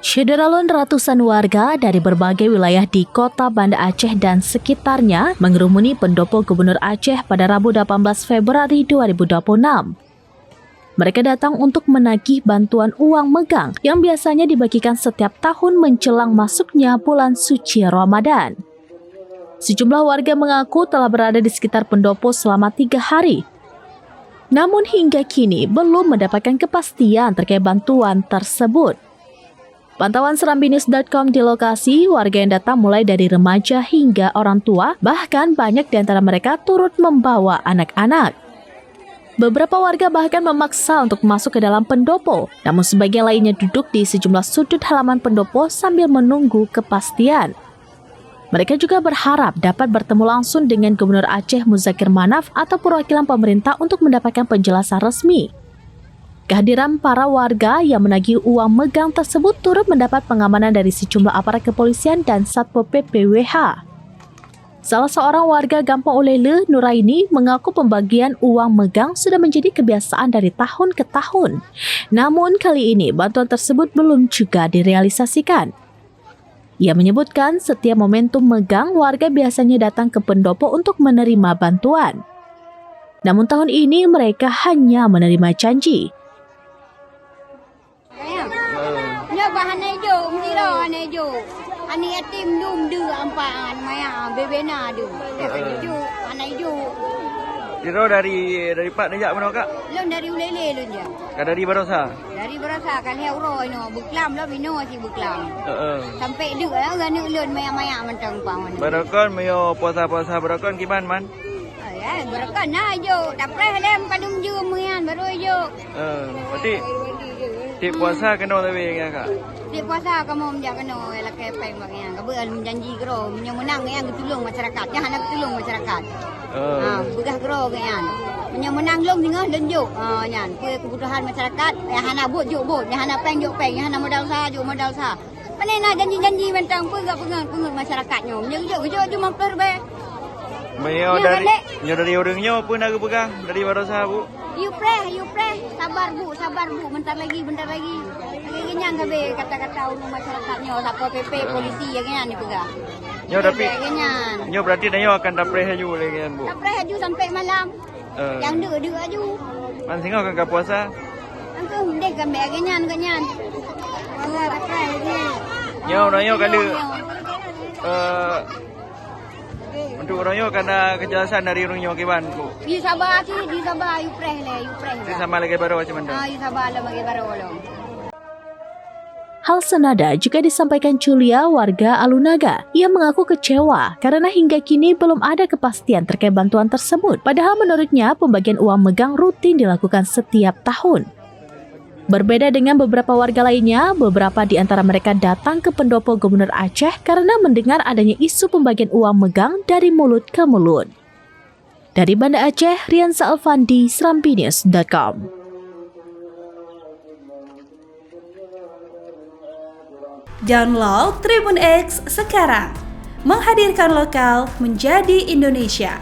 Syederalun ratusan warga dari berbagai wilayah di kota Banda Aceh dan sekitarnya mengerumuni pendopo Gubernur Aceh pada Rabu 18 Februari 2026. Mereka datang untuk menagih bantuan uang megang yang biasanya dibagikan setiap tahun menjelang masuknya bulan suci Ramadan. Sejumlah warga mengaku telah berada di sekitar pendopo selama 3 hari. Namun hingga kini belum mendapatkan kepastian terkait bantuan tersebut. Pantauan serambinews.com di lokasi, warga yang datang mulai dari remaja hingga orang tua, bahkan banyak di antara mereka turut membawa anak-anak. Beberapa warga bahkan memaksa untuk masuk ke dalam pendopo, namun sebagian lainnya duduk di sejumlah sudut halaman pendopo sambil menunggu kepastian. Mereka juga berharap dapat bertemu langsung dengan Gubernur Aceh Muzakir Manaf atau perwakilan pemerintah untuk mendapatkan penjelasan resmi. Kehadiran para warga yang menagih uang megang tersebut turut mendapat pengamanan dari sejumlah aparat kepolisian dan Satpol PP WH. Salah seorang warga Gampong Ulele, Nuraini, mengaku pembagian uang megang sudah menjadi kebiasaan dari tahun ke tahun. Namun kali ini bantuan tersebut belum juga direalisasikan. Ia menyebutkan setiap momentum megang warga biasanya datang ke pendopo untuk menerima bantuan. Namun tahun ini mereka hanya menerima janji. Bahan hijau, mesti dah hijau. Ani yatim dum du ampaan maya bebena du. Hijau, anak hijau. Diro dari Pak Najak mana kak? Lon dari Ulele lon je. Kak dari Barosa? Dari Barosa kan heu roi no, beklam lah bino si beklam. Sampai du ganu lon maya mentang paman. Barakon mayo puasa-puasa barakon kiban man? Ya, barakon nah hijau. Dapre lem kadung je mengan baru hijau. Berarti tip puasa kena tapi ya kak? Tip puasa kamu menjaga kena elak kepeng bagnya. Kabel menjanji kero menang yang tolong masyarakat. Yang hendak tolong masyarakat. Begah kero kan. Menang long tengah lenjuk. Nyan, kebutuhan masyarakat yang hendak buat juk buat, yang hendak peng juk peng, yang hendak modal sah juk modal sah. Mana nak janji-janji mentang pengut masyarakatnya. Menjuk cuma perbe. Mayo dari orangnya pun aku pegang dari Barosa bu. You pray, sabar bu, bentar lagi. Lagi kenyang kabe kata-kata ulung masyarakatnya, Satpol PP, polisi yang kenyang ni pegang. Nyo tapi, nyo berarti nyo akan dapre haju lagi kan bu? Dapre haju sampai malam. Yang dua haju. Man singo akan ke puasa? Angkau dek kabe kenyang. Nyo kada untuk orangnya karena kejelasan dari orangnya kiban bu. Di Sabah, you pray. Di sama lagi baru macam mana? You Sabah lagi baru lo. Hal senada juga disampaikan Julia, warga Alunaga. Ia mengaku kecewa karena hingga kini belum ada kepastian terkait bantuan tersebut. Padahal menurutnya pembagian uang megang rutin dilakukan setiap tahun. Berbeda dengan beberapa warga lainnya, beberapa di antara mereka datang ke pendopo Gubernur Aceh karena mendengar adanya isu pembagian uang megang dari mulut ke mulut. Dari Banda Aceh, Riansa Alfandi, serambinews.com. Download Tribun X sekarang, menghadirkan lokal menjadi Indonesia.